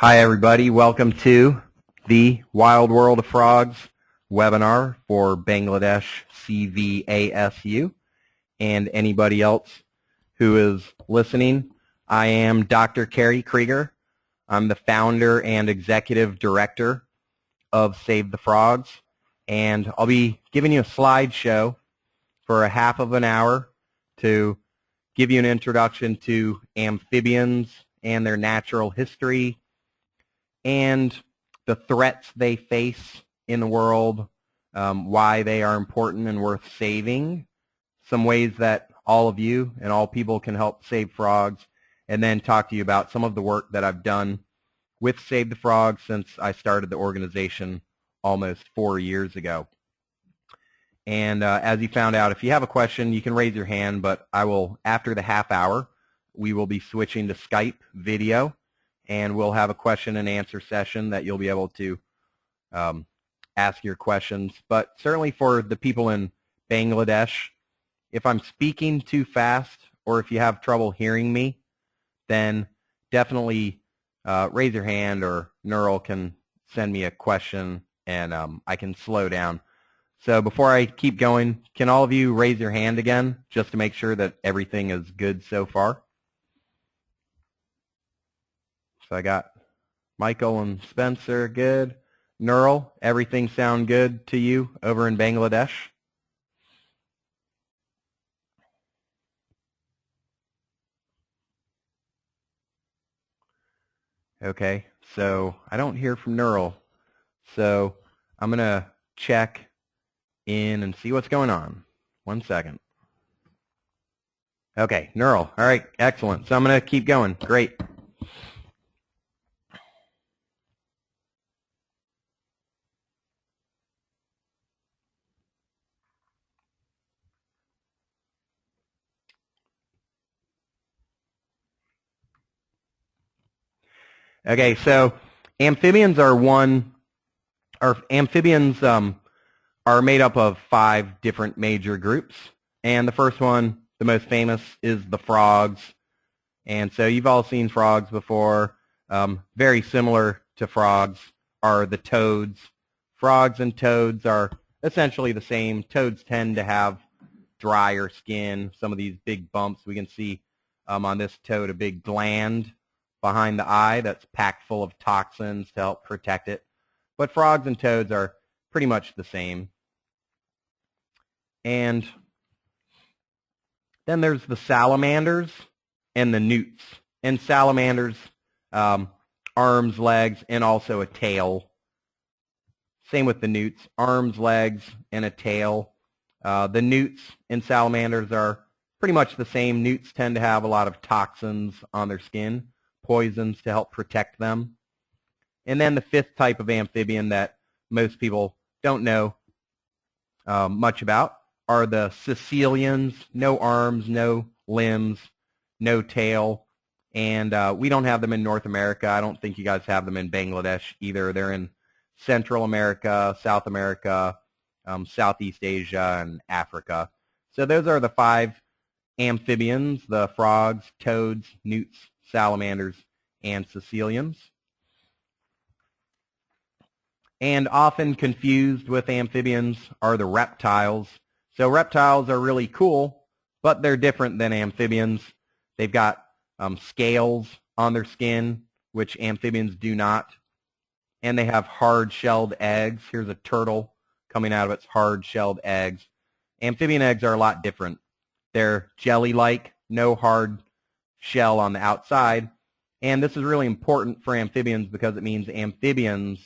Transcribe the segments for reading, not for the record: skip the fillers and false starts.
Hi everybody, welcome to the Wild World of Frogs webinar for Bangladesh CVASU and anybody else who is listening. I am Dr. Kerry Kriger. I'm the founder and executive director of Save the Frogs, and I'll be giving you a slideshow for a half of an hour to give you an introduction to amphibians and their natural history, and the threats they face in the world, why they are important and worth saving, some ways that all of you and all people can help save frogs, and then talk to you about some of the work that I've done with Save the Frogs since I started the organization almost 4 years ago. And as you found out, if you have a question, you can raise your hand, but I will, after the half hour, we will be switching to Skype video, and we'll have a question and answer session that you'll be able to ask your questions. But certainly for the people in Bangladesh, if I'm speaking too fast or if you have trouble hearing me, then definitely raise your hand, or Neural can send me a question and I can slow down. So before I keep going, can all of you raise your hand again just to make sure that everything is good so far? So I got Michael and Spencer, good. Neural, everything sound good to you over in Bangladesh? Okay, so I don't hear from Neural. So I'm going to check in and see what's going on. 1 second. Okay, Neural. All right, excellent. So I'm going to keep going. Great. Okay, so amphibians are made up of 5 different major groups, and the first one, the most famous, is the frogs. And so you've all seen frogs before. Very similar to frogs are the toads. Frogs and toads are essentially the same. Toads tend to have drier skin, some of these big bumps. We can see on this toad a big gland behind the eye that's packed full of toxins to help protect it. But frogs and toads are pretty much the same. And then there's the salamanders and the newts. And salamanders, arms, legs, and also a tail. Same with the newts, arms, legs, and a tail. The newts and salamanders are pretty much the same. Newts tend to have a lot of toxins on their skin, poisons to help protect them. And then the 5th type of amphibian that most people don't know much about are the caecilians. No arms, no limbs, no tail. And we don't have them in North America. I don't think you guys have them in Bangladesh either. They're in Central America, South America, Southeast Asia, and Africa. So those are the 5 amphibians: the frogs, toads, newts, salamanders, and caecilians. And often confused with amphibians are the reptiles. So reptiles are really cool, but they're different than amphibians. They've got scales on their skin, which amphibians do not. And they have hard-shelled eggs. Here's a turtle coming out of its hard-shelled eggs. Amphibian eggs are a lot different. They're jelly-like, no hard shell on the outside. And this is really important for amphibians because it means amphibians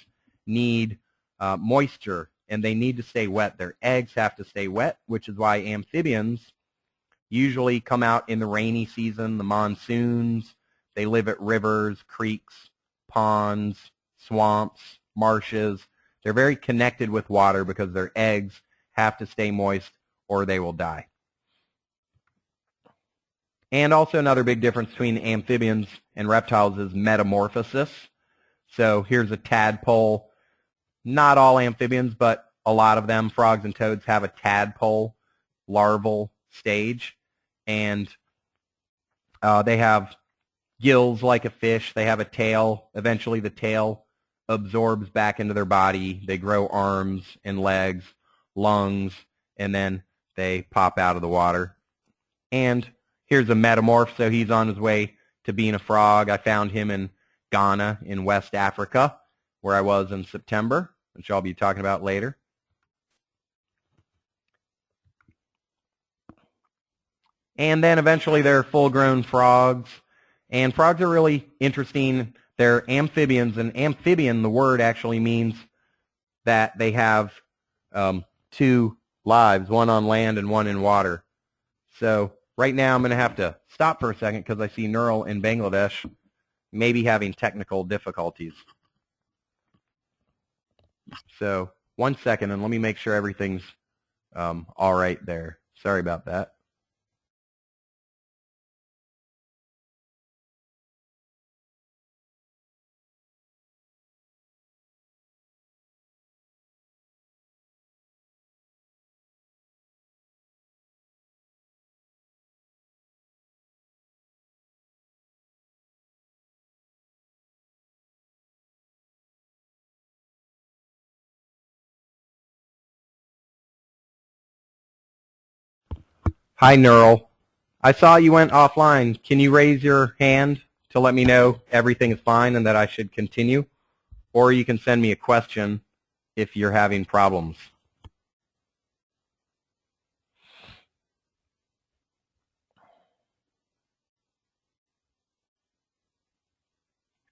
need moisture, and they need to stay wet. Their eggs have to stay wet, which is why amphibians usually come out in the rainy season, the monsoons. They live at rivers, creeks, ponds, swamps, marshes. They're very connected with water because their eggs have to stay moist or they will die. And also another big difference between amphibians and reptiles is metamorphosis. So here's a tadpole. Not all amphibians, but a lot of them, frogs and toads, have a tadpole larval stage. And they have gills like a fish. They have a tail. Eventually the tail absorbs back into their body. They grow arms and legs, lungs, and then they pop out of the water. And here's a metamorph, so he's on his way to being a frog. I found him in Ghana in West Africa, where I was in September, which I'll be talking about later. And then eventually they're full-grown frogs. And frogs are really interesting. They're amphibians, and amphibian, the word actually means that they have two lives, one on land and one in water. So right now I'm going to have to stop for a second because I see Neural in Bangladesh maybe having technical difficulties. So 1 second, and let me make sure everything's all right there. Sorry about that. Hi, Neural. I saw you went offline. Can you raise your hand to let me know everything is fine and that I should continue? Or you can send me a question if you're having problems.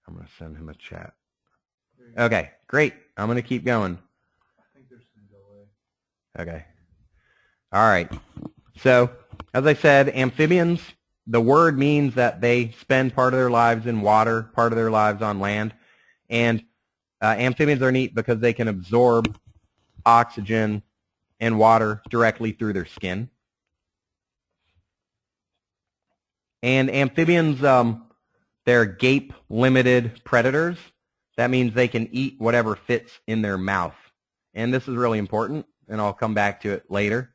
I'm going to send him a chat. Okay, great. I'm going to keep going. I think there's some delay. Okay. All right. So, as I said, amphibians, the word means that they spend part of their lives in water, part of their lives on land. And amphibians are neat because they can absorb oxygen and water directly through their skin. And amphibians, they're gape-limited predators. That means they can eat whatever fits in their mouth. And this is really important, and I'll come back to it later.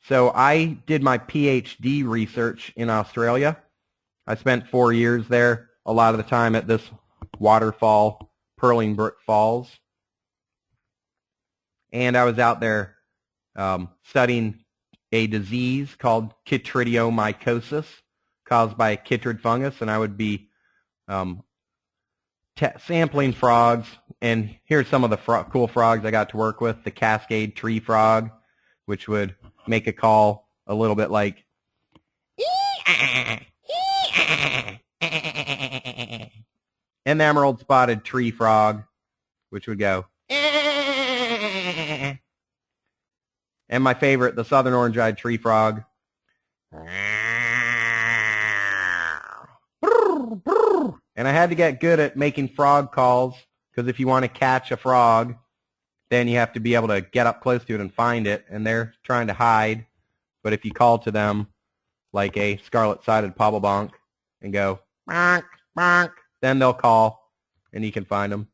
So I did my PhD research in Australia. I spent 4 years there, a lot of the time at this waterfall, Purling Falls. And I was out there studying a disease called chytridiomycosis caused by a chytrid fungus, and I would be sampling frogs. And here's some of the cool frogs I got to work with. The Cascade tree frog, which would make a call a little bit like and the emerald spotted tree frog, which would go and my favorite, the southern orange-eyed tree frog. And I had to get good at making frog calls, because if you want to catch a frog, then you have to be able to get up close to it and find it, and they're trying to hide. But if you call to them like a scarlet-sided pobblebonk and go, bonk, bonk, then they'll call, and you can find them.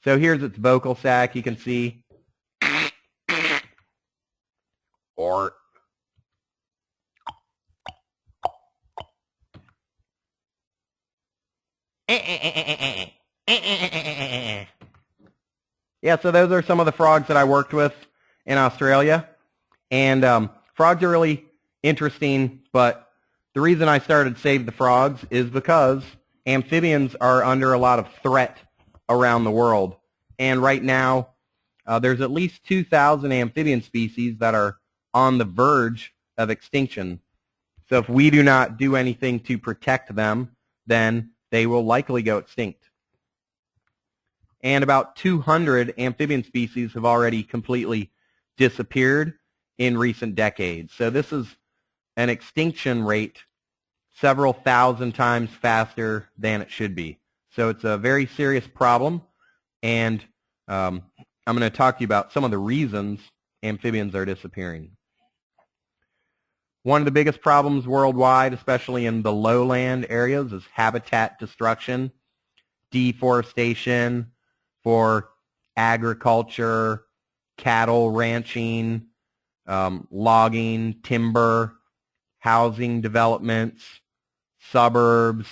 So here's its vocal sac. You can see. Or. Yeah, so those are some of the frogs that I worked with in Australia. And frogs are really interesting, but the reason I started Save the Frogs is because amphibians are under a lot of threat around the world. And right now, there's at least 2,000 amphibian species that are on the verge of extinction. So if we do not do anything to protect them, then they will likely go extinct. And about 200 amphibian species have already completely disappeared in recent decades. So this is an extinction rate several thousand times faster than it should be. So it's a very serious problem, and I'm going to talk to you about some of the reasons amphibians are disappearing. One of the biggest problems worldwide, especially in the lowland areas, is habitat destruction, deforestation for agriculture, cattle ranching, logging, timber, housing developments, suburbs,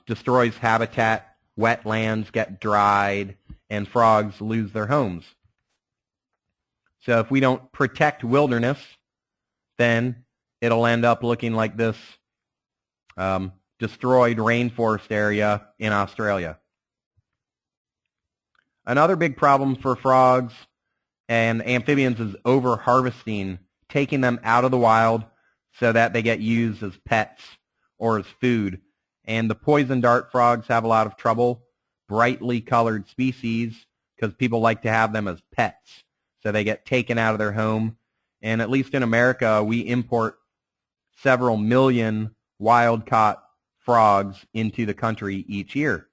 destroys habitat, wetlands get dried, and frogs lose their homes. So if we don't protect wilderness, then it'll end up looking like this destroyed rainforest area in Australia. Another big problem for frogs and amphibians is over-harvesting, taking them out of the wild so that they get used as pets or as food. And the poison dart frogs have a lot of trouble, brightly colored species, because people like to have them as pets. So they get taken out of their home. And at least in America, we import several million wild-caught frogs into the country each year.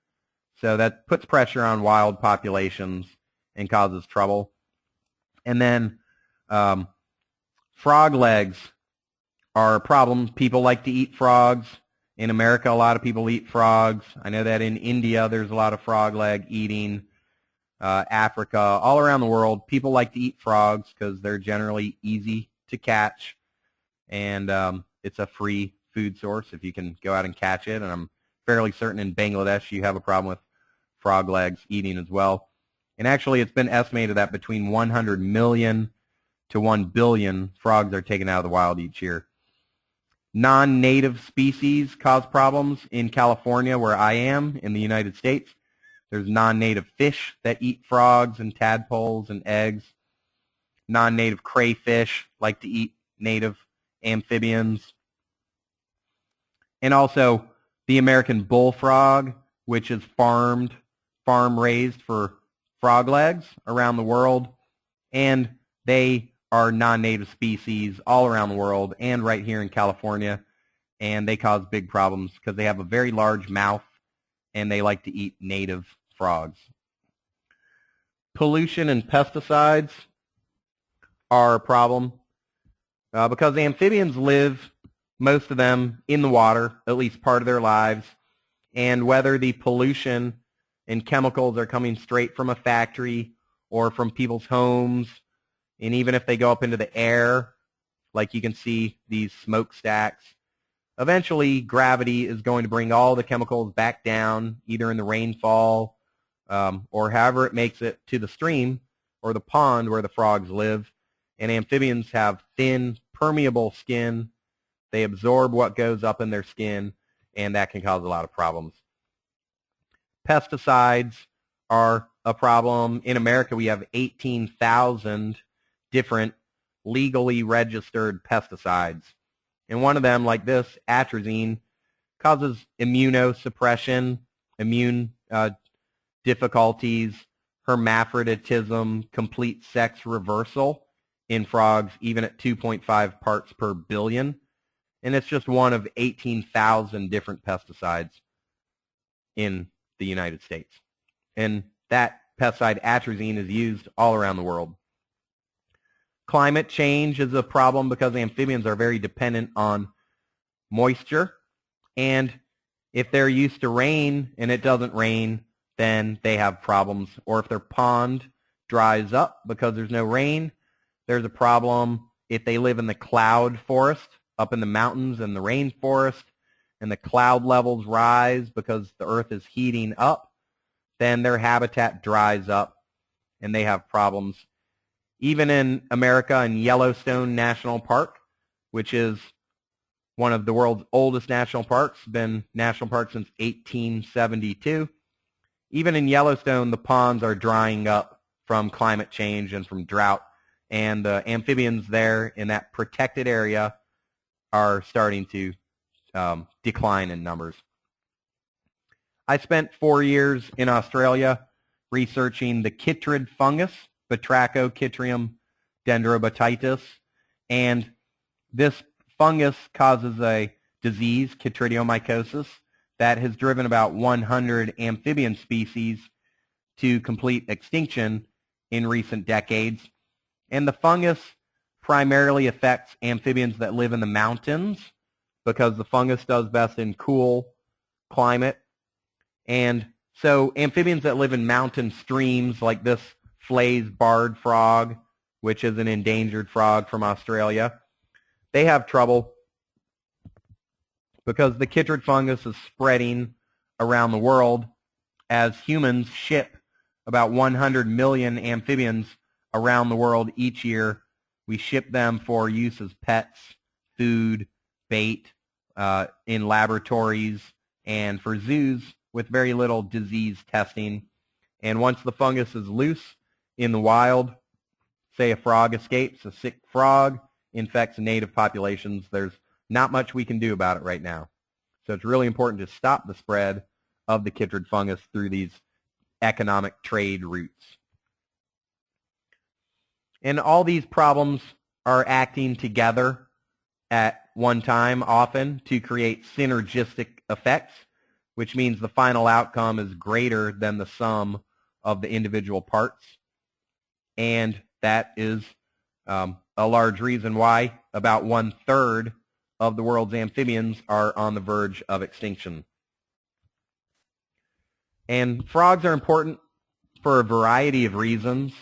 So that puts pressure on wild populations and causes trouble. And then frog legs are a problem. People like to eat frogs. In America, a lot of people eat frogs. I know that in India, there's a lot of frog leg eating. Africa, all around the world, people like to eat frogs because they're generally easy to catch. And it's a free food source if you can go out and catch it. And I'm fairly certain in Bangladesh you have a problem with frog legs eating as well. And actually, it's been estimated that between 100 million to 1 billion frogs are taken out of the wild each year. Non-native species cause problems in California, where I am, in the United States. There's non-native fish that eat frogs and tadpoles and eggs. Non-native crayfish like to eat native amphibians. And also the American bullfrog, which is farm-raised for frog legs around the world. And they are non-native species all around the world and right here in California. And they cause big problems because they have a very large mouth and they like to eat native frogs. Pollution and pesticides are a problem because amphibians live, most of them, in the water, at least part of their lives. And whether the pollution and chemicals are coming straight from a factory or from people's homes, and even if they go up into the air, like you can see these smokestacks, eventually gravity is going to bring all the chemicals back down, either in the rainfall or however it makes it to the stream or the pond where the frogs live. And amphibians have thin, permeable skin. They absorb what goes up in their skin, and that can cause a lot of problems. Pesticides are a problem. In America, we have 18,000 different legally registered pesticides. And one of them, like this, atrazine, causes immunosuppression, immune difficulties, hermaphroditism, complete sex reversal in frogs, even at 2.5 parts per billion. And it's just one of 18,000 different pesticides in the United States. And that pesticide atrazine is used all around the world. Climate change is a problem because amphibians are very dependent on moisture. And if they're used to rain and it doesn't rain, then they have problems. Or if their pond dries up because there's no rain, there's a problem. If they live in the cloud forest, up in the mountains and the rainforest, and the cloud levels rise because the earth is heating up, then their habitat dries up and they have problems. Even in America, in Yellowstone National Park, which is one of the world's oldest national parks, been national park since 1872, even in Yellowstone, the ponds are drying up from climate change and from drought, and the amphibians there in that protected area are starting to decline in numbers. I spent 4 years in Australia researching the chytrid fungus, Batrachochytrium dendrobatitis, and this fungus causes a disease, chytridiomycosis, that has driven about 100 amphibian species to complete extinction in recent decades. And the fungus primarily affects amphibians that live in the mountains because the fungus does best in cool climate. And so amphibians that live in mountain streams, like this Flay's barred frog, which is an endangered frog from Australia, they have trouble because the chytrid fungus is spreading around the world as humans ship about 100 million amphibians around the world each year. We ship them for use as pets, food, bait, in laboratories, and for zoos with very little disease testing. And once the fungus is loose in the wild, say a frog escapes, a sick frog infects native populations, there's not much we can do about it right now. So it's really important to stop the spread of the chytrid fungus through these economic trade routes. And all these problems are acting together at one time often to create synergistic effects, which means the final outcome is greater than the sum of the individual parts. And that is a large reason why about 1/3 of the world's amphibians are on the verge of extinction. And frogs are important for a variety of reasons.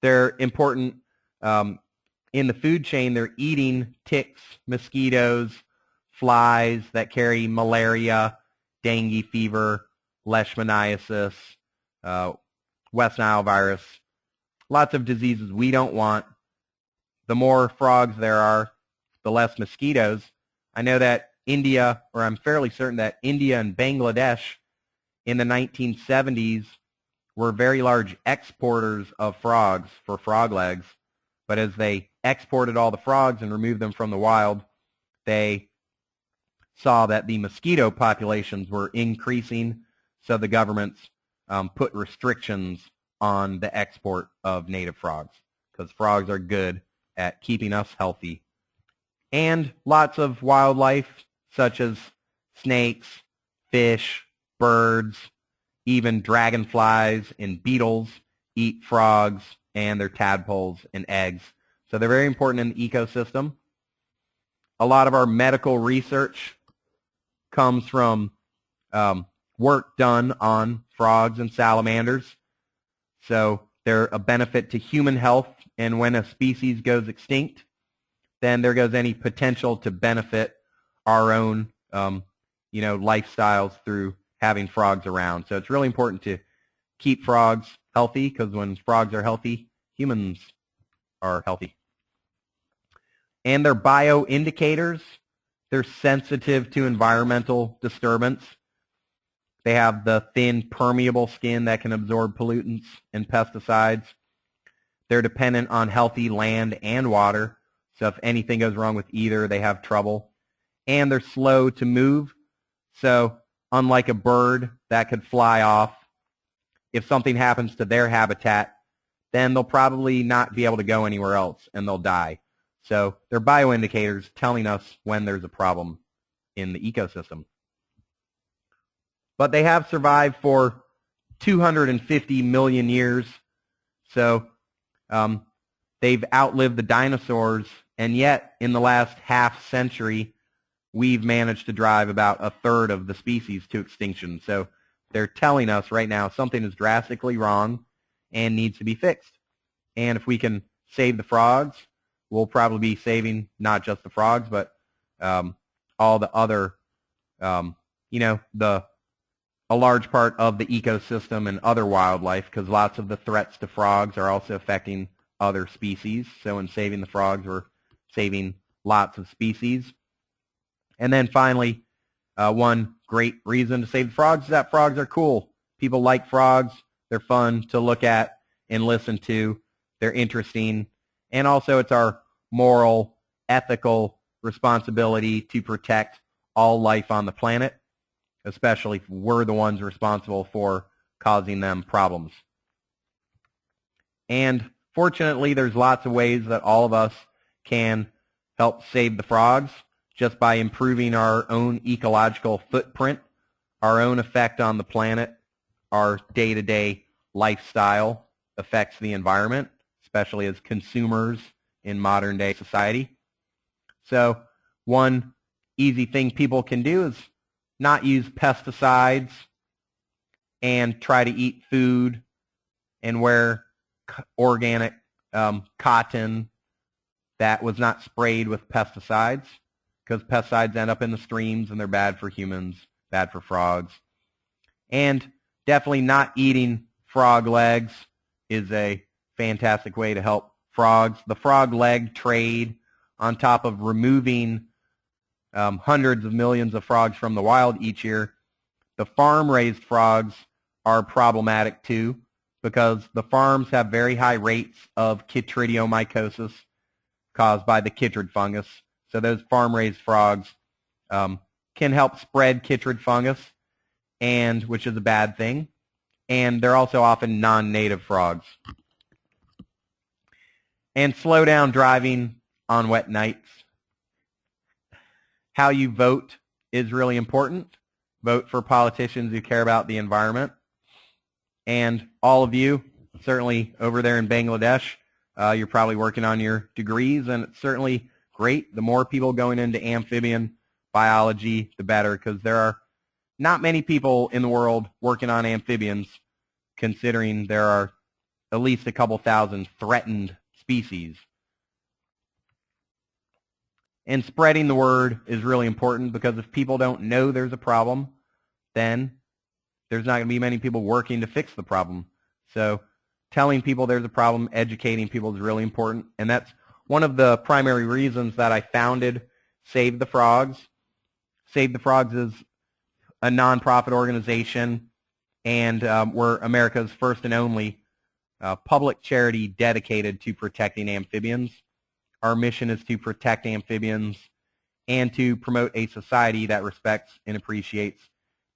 They're important in the food chain. They're eating ticks, mosquitoes, flies that carry malaria, dengue fever, leishmaniasis, West Nile virus, lots of diseases we don't want. The more frogs there are, the less mosquitoes. I know that India, or I'm fairly certain that India and Bangladesh in the 1970s were very large exporters of frogs for frog legs, but as they exported all the frogs and removed them from the wild, they saw that the mosquito populations were increasing, so the governments put restrictions on the export of native frogs, because frogs are good at keeping us healthy. And lots of wildlife, such as snakes, fish, birds, even dragonflies and beetles eat frogs and their tadpoles and eggs. So they're very important in the ecosystem. A lot of our medical research comes from work done on frogs and salamanders. So they're a benefit to human health, and when a species goes extinct, then there goes any potential to benefit our own lifestyles through having frogs around. So it's really important to keep frogs healthy, because when frogs are healthy, humans are healthy. And they're bioindicators. They're sensitive to environmental disturbance. They have the thin, permeable skin that can absorb pollutants and pesticides. They're dependent on healthy land and water. So if anything goes wrong with either, they have trouble. And they're slow to move. So unlike a bird that could fly off, if something happens to their habitat, then they'll probably not be able to go anywhere else and they'll die. So they're bioindicators telling us when there's a problem in the ecosystem. But they have survived for 250 million years. So they've outlived the dinosaurs, and yet in the last half century, we've managed to drive about 1/3 of the species to extinction. So they're telling us right now something is drastically wrong and needs to be fixed. And if we can save the frogs, we'll probably be saving not just the frogs, but all the other, a large part of the ecosystem and other wildlife, because lots of the threats to frogs are also affecting other species. So in saving the frogs, we're saving lots of species. And then finally, one great reason to save the frogs is that frogs are cool. People like frogs. They're fun to look at and listen to. They're interesting. And also it's our moral, ethical responsibility to protect all life on the planet, especially if we're the ones responsible for causing them problems. And fortunately, there's lots of ways that all of us can help save the frogs, just by improving our own ecological footprint, our own effect on the planet, our day-to-day lifestyle affects the environment, especially as consumers in modern-day society. So one easy thing people can do is not use pesticides and try to eat food and wear organic cotton that was not sprayed with pesticides, because pesticides end up in the streams and they're bad for humans, bad for frogs. And definitely not eating frog legs is a fantastic way to help frogs. The frog leg trade, on top of removing hundreds of millions of frogs from the wild each year, the farm-raised frogs are problematic too, because the farms have very high rates of chytridiomycosis caused by the chytrid fungus. So those farm-raised frogs can help spread chytrid fungus, and which is a bad thing. And they're also often non-native frogs. And slow down driving on wet nights. How you vote is really important. Vote for politicians who care about the environment. And all of you, certainly over there in Bangladesh, you're probably working on your degrees, and it's certainly great. The more people going into amphibian biology, the better, because there are not many people in the world working on amphibians, considering there are at least a couple thousand threatened species. And spreading the word is really important, because if people don't know there's a problem, then there's not going to be many people working to fix the problem. So telling people there's a problem, educating people is really important. And that's one of the primary reasons that I founded Save the Frogs. Save the Frogs is a nonprofit organization, and we're America's first and only public charity dedicated to protecting amphibians. Our mission is to protect amphibians and to promote a society that respects and appreciates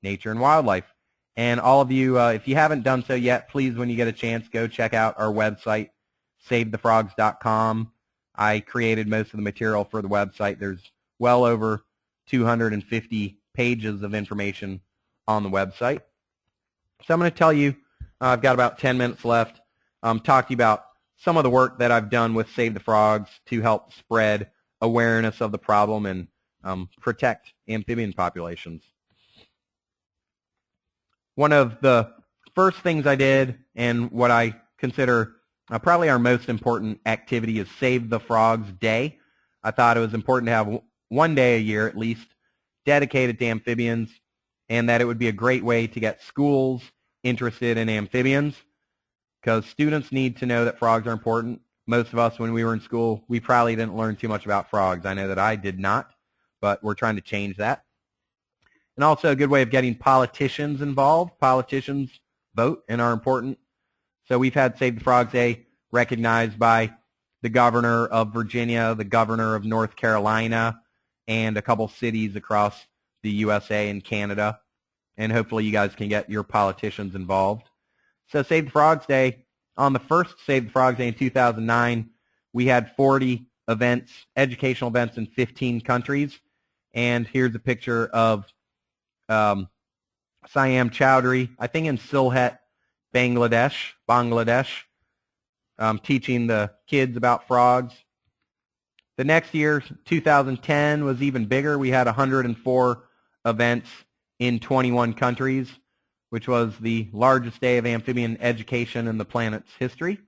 nature and wildlife. And all of you, if you haven't done so yet, please, when you get a chance, go check out our website, savethefrogs.com. I created most of the material for the website. There's well over 250 pages of information on the website. So I'm going to tell you, I've got about 10 minutes left, talk to you about some of the work that I've done with Save the Frogs to help spread awareness of the problem and protect amphibian populations. One of the first things I did, and what I consider probably our most important activity, is Save the Frogs Day. I thought it was important to have one day a year at least dedicated to amphibians, and that it would be a great way to get schools interested in amphibians, because students need to know that frogs are important. Most of us, when we were in school, we probably didn't learn too much about frogs. I know that I did not, but we're trying to change that. And also a good way of getting politicians involved. Politicians vote and are important. So we've had Save the Frogs Day recognized by the governor of Virginia, the governor of North Carolina, and a couple cities across the USA and Canada. And hopefully you guys can get your politicians involved. So Save the Frogs Day, on the first Save the Frogs Day in 2009, we had 40 events, educational events in 15 countries. And here's a picture of Siam Chowdhury, I think in Sylhet, Bangladesh, teaching the kids about frogs. The next year, 2010, was even bigger. We had 104 events in 21 countries, which was the largest day of amphibian education in the planet's history.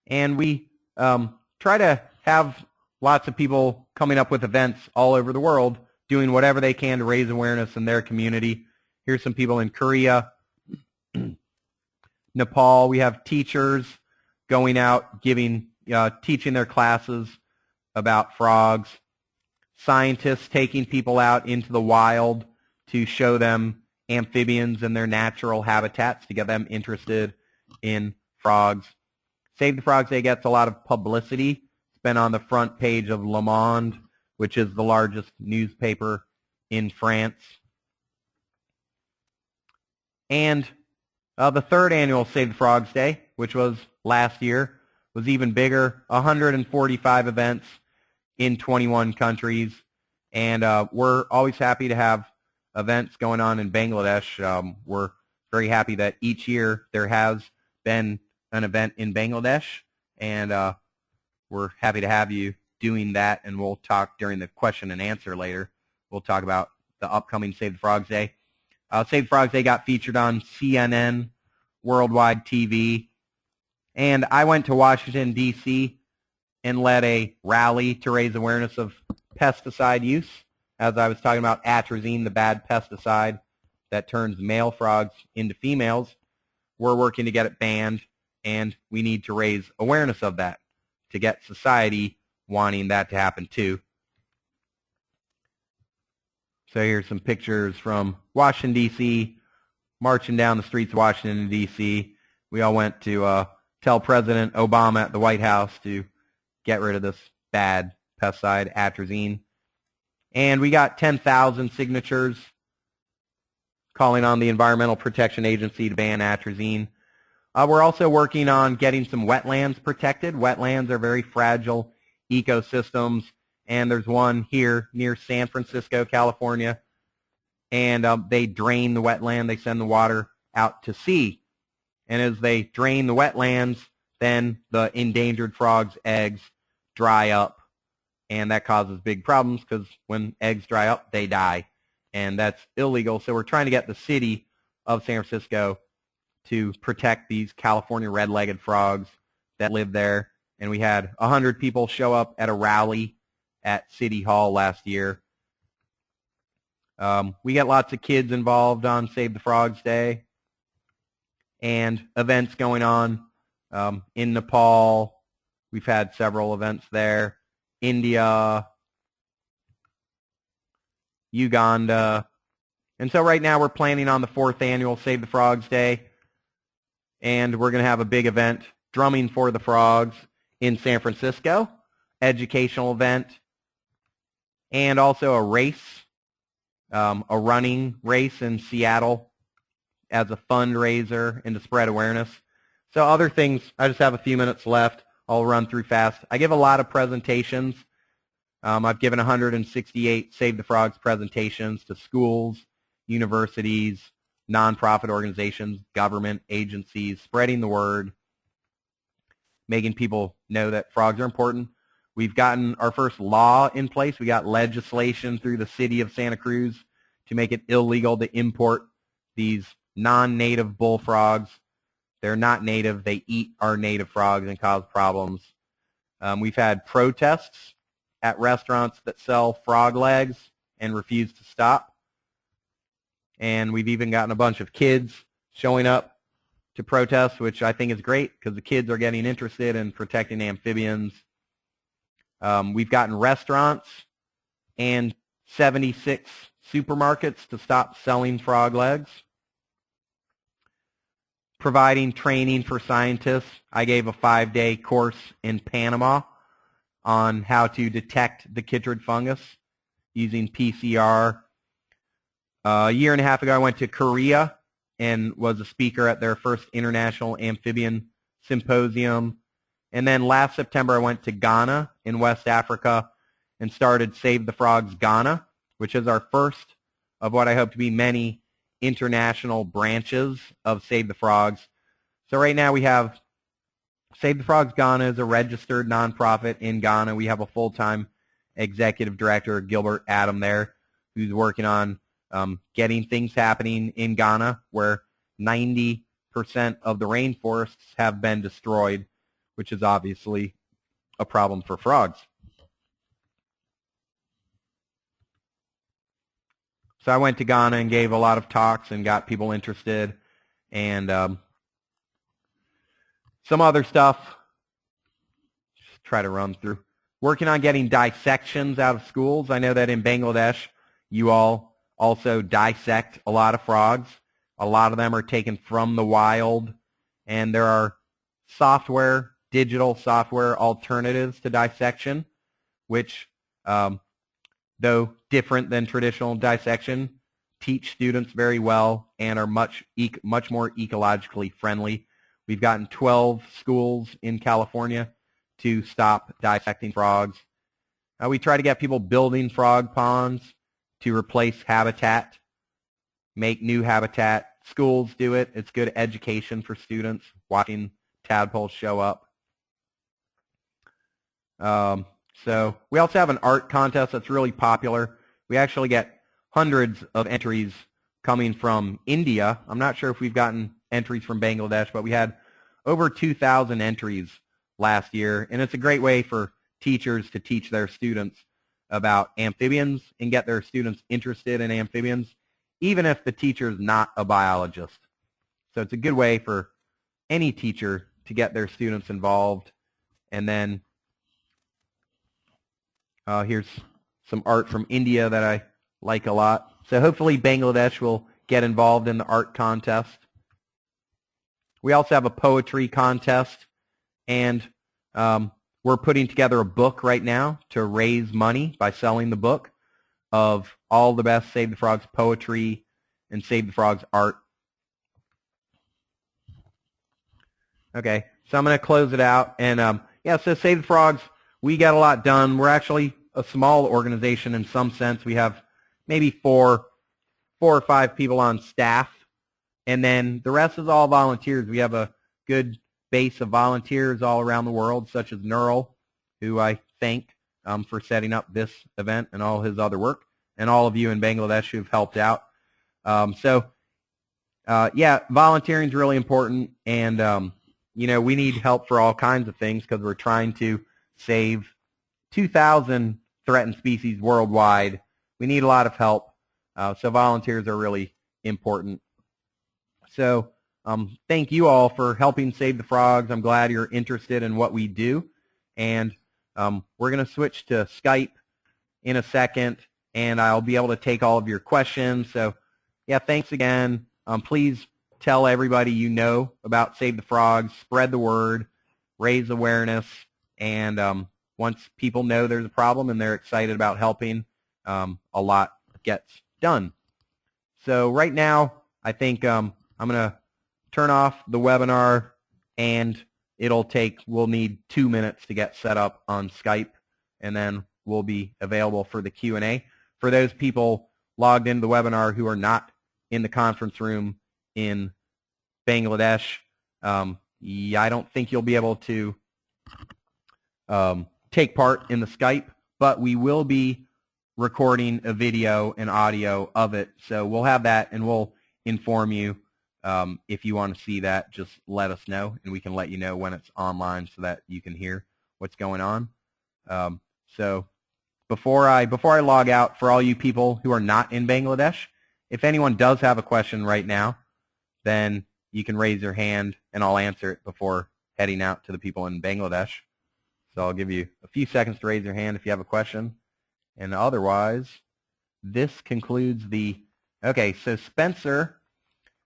And we try to have lots of people coming up with events all over the world, doing whatever they can to raise awareness in their community. Here's some people in Korea, Nepal. We have teachers going out, teaching their classes about frogs. Scientists taking people out into the wild to show them amphibians and their natural habitats, to get them interested in frogs. Save the Frogs Day gets a lot of publicity. It's been on the front page of Le Monde, which is the largest newspaper in France. And the third annual Save the Frogs Day, which was last year, was even bigger, 145 events in 21 countries. And we're always happy to have events going on in Bangladesh. We're very happy that each year there has been an event in Bangladesh, and we're happy to have you doing that, and we'll talk during the question and answer later. We'll talk about the upcoming Save the Frogs Day. Save the Frogs Day got featured on CNN, Worldwide TV, and I went to Washington, D.C. and led a rally to raise awareness of pesticide use. As I was talking about atrazine, the bad pesticide that turns male frogs into females. We're working to get it banned, and we need to raise awareness of that to get society wanting that to happen too. So here's some pictures from Washington, D.C., marching down the streets of Washington, D.C. We all went to tell President Obama at the White House to get rid of this bad pesticide, atrazine. And we got 10,000 signatures calling on the Environmental Protection Agency to ban atrazine. We're also working on getting some wetlands protected. Wetlands are very fragile ecosystems, and there's one here near San Francisco, California, and they drain the wetland. They send the water out to sea, and as they drain the wetlands, then the endangered frogs' eggs dry up, and that causes big problems because when eggs dry up, they die, and that's illegal. So we're trying to get the city of San Francisco to protect these California red-legged frogs that live there. And we had 100 people show up at a rally at City Hall last year. We get lots of kids involved on Save the Frogs Day and events going on in Nepal. We've had several events there. India, Uganda. And so right now we're planning on the 4th annual Save the Frogs Day. And we're going to have a big event, Drumming for the Frogs, in San Francisco, educational event, and also a race, a running race in Seattle as a fundraiser and to spread awareness. So other things, I just have a few minutes left. I'll run through fast. I give a lot of presentations. I've given 168 Save the Frogs presentations to schools, universities, nonprofit organizations, government agencies, spreading the word, making people know that frogs are important. We've gotten our first law in place. We got legislation through the city of Santa Cruz to make it illegal to import these non-native bullfrogs. They're not native. They eat our native frogs and cause problems. We've had protests at restaurants that sell frog legs and refuse to stop. And we've even gotten a bunch of kids showing up to protest, which I think is great because the kids are getting interested in protecting amphibians. We've gotten restaurants and 76 supermarkets to stop selling frog legs. Providing training for scientists. I gave a 5-day course in Panama on how to detect the chytrid fungus using PCR. A year and a half ago, I went to Korea and was a speaker at their first International Amphibian Symposium. And then last September, I went to Ghana in West Africa and started Save the Frogs Ghana, which is our first of what I hope to be many international branches of Save the Frogs. So right now we have Save the Frogs Ghana is a registered nonprofit in Ghana. We have a full-time executive director, Gilbert Adam, there, who's working on getting things happening in Ghana where 90% of the rainforests have been destroyed, which is obviously a problem for frogs. So I went to Ghana and gave a lot of talks and got people interested, and some other stuff. Just try to run through. Working on getting dissections out of schools. I know that in Bangladesh, you all also dissect a lot of frogs. A lot of them are taken from the wild, and there are software, digital software alternatives to dissection, which, though different than traditional dissection, teach students very well and are much more ecologically friendly. We've gotten 12 schools in California to stop dissecting frogs. We try to get people building frog ponds to replace habitat, make new habitat. Schools do it. It's good education for students, watching tadpoles show up. So we also have an art contest that's really popular. We actually get hundreds of entries coming from India. I'm not sure if we've gotten entries from Bangladesh, but we had over 2,000 entries last year, and it's a great way for teachers to teach their students about amphibians and get their students interested in amphibians, even if the teacher is not a biologist. So it's a good way for any teacher to get their students involved. And then here's some art from India that I like a lot. So hopefully Bangladesh will get involved in the art contest. We also have a poetry contest, and we're putting together a book right now to raise money by selling the book of all the best Save the Frogs poetry and Save the Frogs art. Okay, so I'm going to close it out. And yeah, so Save the Frogs, we got a lot done. We're actually a small organization in some sense. We have maybe four or five people on staff, and then the rest is all volunteers. We have a good base of volunteers all around the world, such as Neural, who I thank for setting up this event and all his other work, and all of you in Bangladesh who've helped out. Yeah, volunteering is really important, and you know, we need help for all kinds of things because we're trying to save 2,000 threatened species worldwide. We need a lot of help, so volunteers are really important. So thank you all for helping Save the Frogs. I'm glad you're interested in what we do, and we're going to switch to Skype in a second, and I'll be able to take all of your questions. So yeah, thanks again. Please tell everybody you know about Save the Frogs, spread the word, raise awareness, and once people know there's a problem and they're excited about helping, a lot gets done. So right now, I think I'm going to turn off the webinar, and we'll need 2 minutes to get set up on Skype, and then we'll be available for the Q&A. For those people logged into the webinar who are not in the conference room in Bangladesh, yeah, I don't think you'll be able to take part in the Skype, but we will be recording a video and audio of it. So we'll have that, and we'll inform you. If you want to see that, just let us know, and we can let you know when it's online so that you can hear what's going on. So before I log out, for all you people who are not in Bangladesh, if anyone does have a question right now, then you can raise your hand, and I'll answer it before heading out to the people in Bangladesh. So I'll give you a few seconds to raise your hand if you have a question. And otherwise, this concludes the... Okay, so Spencer,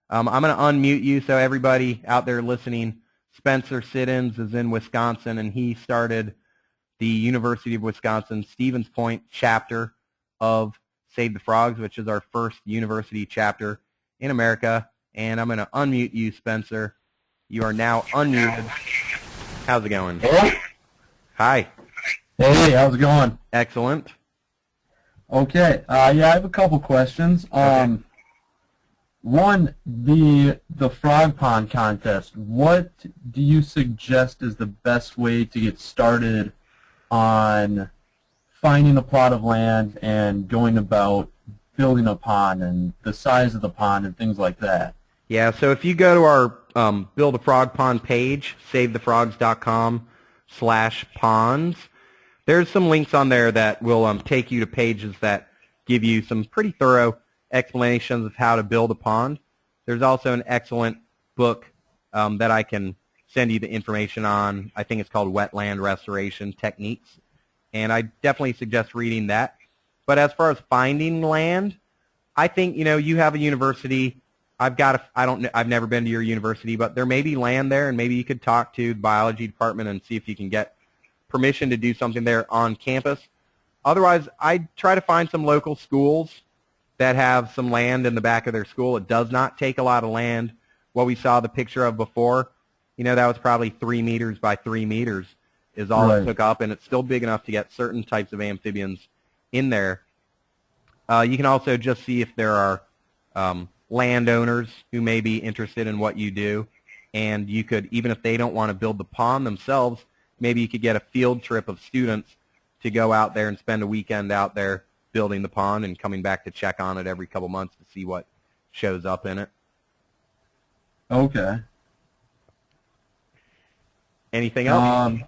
I'm going to unmute you so everybody out there listening. Spencer Siddons is in Wisconsin, and he started the University of Wisconsin Stevens Point chapter of Save the Frogs, which is our first university chapter in America. And I'm going to unmute you, Spencer. You are now unmuted. How's it going? Hello? Hi. Hey, how's it going? Excellent. Okay, yeah, I have a couple questions. Okay. One, the frog pond contest. What do you suggest is the best way to get started on finding a plot of land and going about building a pond and the size of the pond and things like that? Yeah, so if you go to our Build a Frog Pond page, savethefrogs.com/ponds, there's some links on there that will take you to pages that give you some pretty thorough explanations of how to build a pond. There's also an excellent book that I can send you the information on. I think it's called Wetland Restoration Techniques, and I definitely suggest reading that. But as far as finding land, I think, you know, you have a university. I've never been to your university, but there may be land there, and maybe you could talk to the biology department and see if you can get permission to do something there on campus. Otherwise, I'd try to find some local schools that have some land in the back of their school. It does not take a lot of land. What we saw the picture of before, you know, that was probably 3 meters by 3 meters is all Right. it took up, and it's still big enough to get certain types of amphibians in there. You can also just see if there are landowners who may be interested in what you do, and you could, even if they don't want to build the pond themselves, maybe you could get a field trip of students to go out there and spend a weekend out there building the pond and coming back to check on it every couple months to see what shows up in it. Okay. Anything else?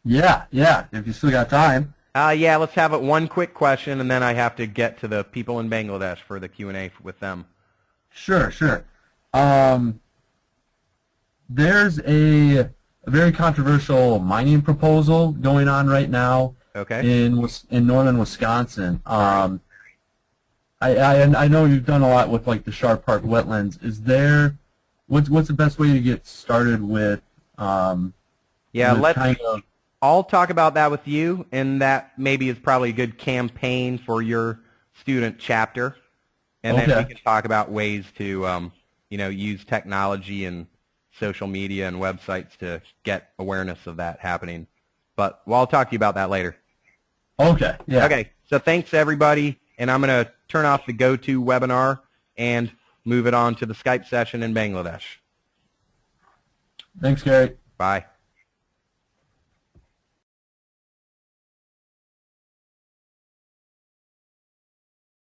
Yeah. If you still got time. Yeah, let's have it one quick question, and then I have to get to the people in Bangladesh for the Q&A with them. Sure. There's a very controversial mining proposal going on right now in northern Wisconsin. I know you've done a lot with like the Sharp Park wetlands. Is there what's the best way to get started with? I'll talk about that with you, and that maybe is probably a good campaign for your student chapter, and then we can talk about ways to use technology and social media and websites to get awareness of that happening. But I'll talk to you about that later. Okay. Yeah. Okay. So thanks everybody, and I'm going to turn off the go-to webinar and move it on to the Skype session in Bangladesh. Thanks, Kerry. Bye.